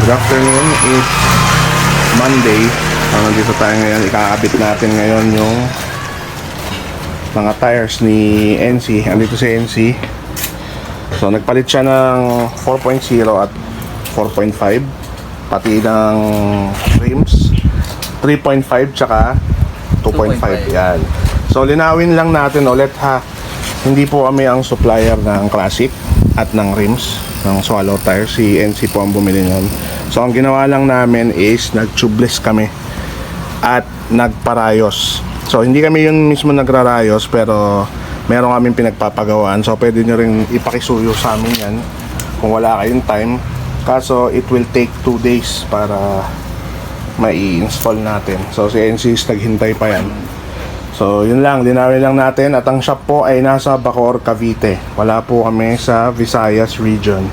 Good afternoon, it's Monday. Nandito tayo ngayon, ikakabit natin ngayon yung mga tires ni NC. Andito si NC. So nagpalit siya ng 4.0 at 4.5, pati ng rims 3.5 tsaka 2.5. Yan. So linawin lang natin ulit ha, hindi po kami ang supplier ng Classic at ng rims ng Swallow Tires. Si NC po ang bumili nun. So ang ginawa lang namin is nag-tubeless kami at nagparayos. So hindi kami yun mismo nagrarayos, pero meron kaming pinagpapagawaan. So pwede nyo rin ipakisuyo sa amin yan kung wala kayong time. Kaso it will take 2 days para mai-install natin. So si NC is naghintay pa yan. So yun lang, linawin lang natin. At ang shop po ay nasa Bacoor, Cavite. Wala po kami sa Visayas region.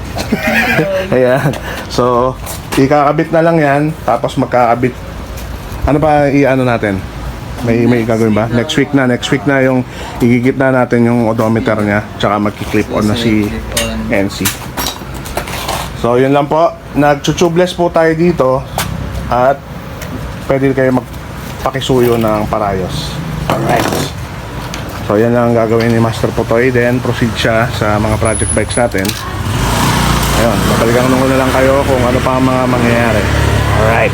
Ayan. So ikakabit na lang yan, tapos magkakabit. Ano pa i-ano natin? May gagawin ba? Next week na yung igigit na natin yung odometer niya, tsaka magki-clip on na si NC. So yun lang po, nag-tubeless po tayo dito at pwede kayo magpakisuyo ng parayos. Alright. So yan lang ang gagawin ni Master Potoy, then proceed siya sa mga project bikes natin. Ayun, babalikan ko na lang kayo kung ano pa ang mga mangyayari. Alright.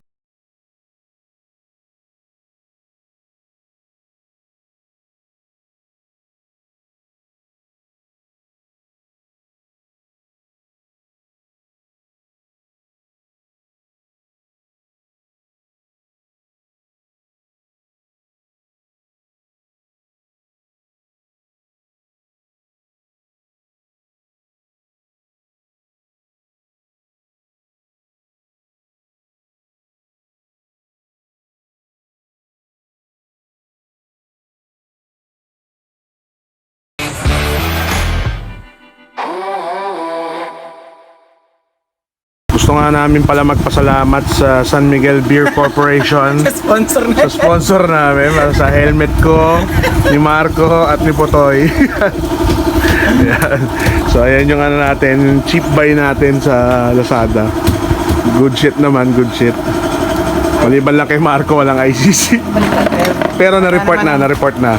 Gusto nga namin pala magpasalamat sa San Miguel Beer Corporation sa sponsor namin, sa helmet ko, ni Marco at ni Potoy. Ayan. So ayan yung ano natin, yung cheap buy natin sa Lazada. Good shit naman, good shit. Maliban lang kay Marco, walang ICC. Pero na-report na.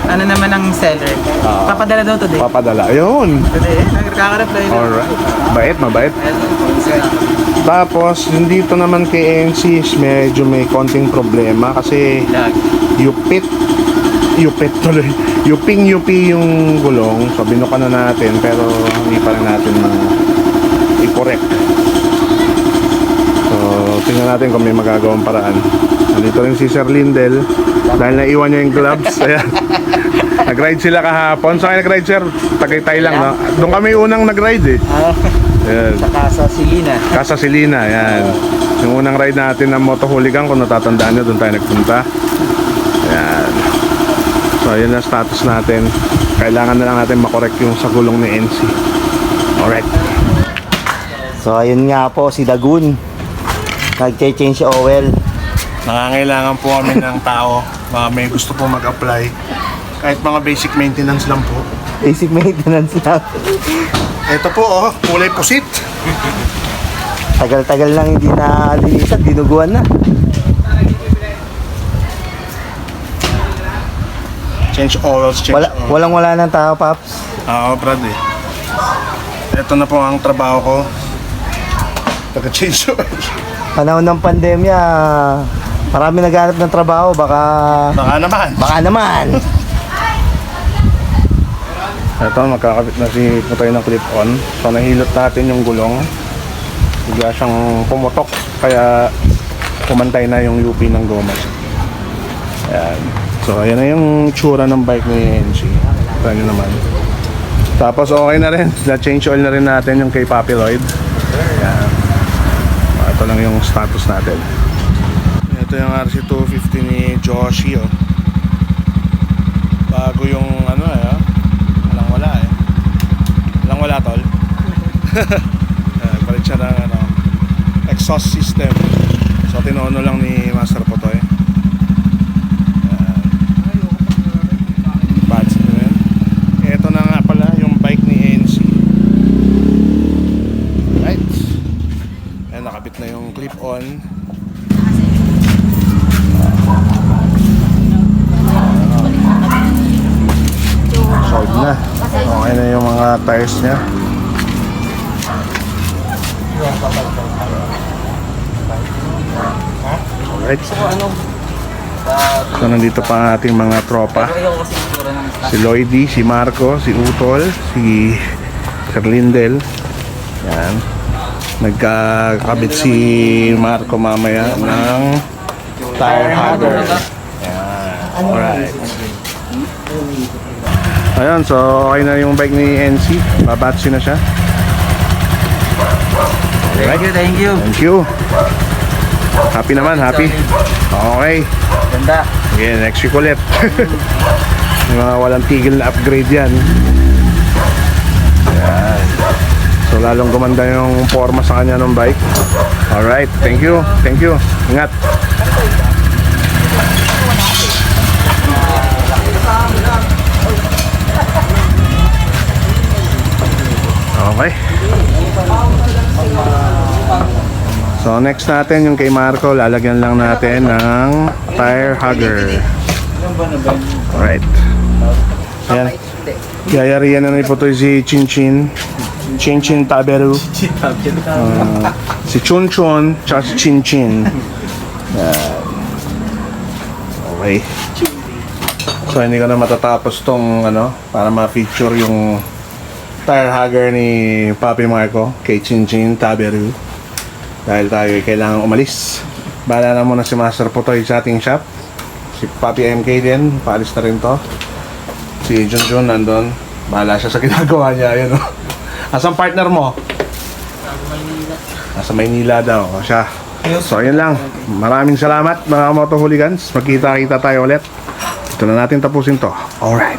Ano naman ang seller? Papadala daw today. Papadala. Ayun. Today, nagkaka-reply na. Alright. Mabait. Tapos, dito naman kay NC, medyo may konting problema kasi Yupit tuloy. Yuping-yupi yung gulong. So, binuka na natin pero hindi pa rin natin i-correct. So, tingnan natin kung may magagawang paraan. Nandito rin si Sir Lindel dahil naiwan niya yung gloves. Ayan. Nag-ride sila kahapon. Saan kayo nag-ride, sir? Tagaytay lang, no? Doon kami unang nag-ride, eh. Ayan. Sa Casa Silina. Casa Silina, yan. Yung unang ride natin ng Motohooligan, kung natatandaan nyo, doon tayo nagpunta. Ayan. So, yun ang status natin. Kailangan na lang natin makorek yung sa gulong ni NC. Alright. So ayun nga po si Dagun, nag-change oil. Nangangailangan po kami ng tao. May gusto po mag-apply. Kahit mga basic maintenance lang po. Basic maintenance lang. Ito po, oh, kulay pusit. Tagal-tagal lang hindi na linisan, dinuguan na. Change oils, change oils. Walang-wala ng tao, Paps. Oo, Brad, eh. Ito na po ang trabaho ko. Taga-change oil. Panahon ng pandemya, marami naghanap ng trabaho, baka naman. Ito, magkakabit na si Putoy ng clip-on. So, nahilot natin yung gulong. Bigla siyang pumutok. Kaya, pumantay na yung UP ng goma. Ayan. So, ayan na yung tsura ng bike ni NC. Ito nyo naman. Tapos, okay na rin. Na-change oil na rin natin yung kay Papi Lloyd. Ayan. Ito lang yung status natin. Ito yung RC250 ni Joshi, oh. Bago yung ano, eh, wala tol. Palit siya ng exhaust system. So tinono lang ni Master Potoy. Pads na rin. Ito na nga pala yung bike ni NC. Right. Ayan, nakabit na yung clip-on. Solid na. Okay na yung mga tires niya. Alright. So nandito pa ang ating mga tropa. Si Lloydie, si Marco, si Utol, si Sir Lindel. Yan. Nagkakabit si Marco mamaya ng tire hugger. Yan. Alright. Ayun, so okay na yung bike ni NC. Babatsi na siya. Thank you, thank you. Thank you. Happy naman, happy. Okay. Ganda. Okay, next week ulit. Yung mga walang tigil na upgrade yan. Yan. So lalong gumanda yung forma sa kanya ng bike. Alright, thank you. Thank you. Ingat. Okay. So next natin yung kay Marco, lalagyan lang natin ng tire hugger. Alright. Ayan. Yayarihan na rin po to si Chinchin. Chinchin Taberu. Si Chunchon, tsaka si Chinchin. Okay. So hindi ko na matatapos tong ano, para ma-feature yung tire hugger ni Papi Marco kay Chinchin Taberu. Dahil tayo ay kailangan umalis. Bahala na muna si Master Putoy sa ating shop. Si Papi MK din, paalis na rin to. Si Junjun nandun. Bahala siya sa ginagawa niya. Ayun, oh. Asan partner mo? Nasa Maynila daw. O siya. So ayun lang. Maraming salamat mga Moto Hooligans. Magkita-kita tayo ulit. Ito na natin tapusin to. Alright.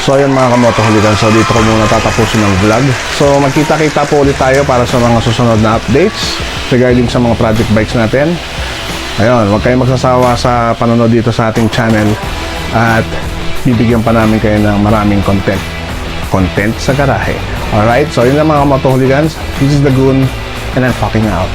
So ayun mga kamoto holigan, so dito ko muna tatapusin ng vlog. So magkita-kita po ulit tayo para sa mga susunod na updates regarding sa mga project bikes natin. Ayun, huwag kayong magsasawa sa panonood dito sa ating channel at bibigyan pa namin kayo ng maraming content sa garahe. Alright, so yun lang mga kamoto hooligans. This is the Goon and I'm fucking out.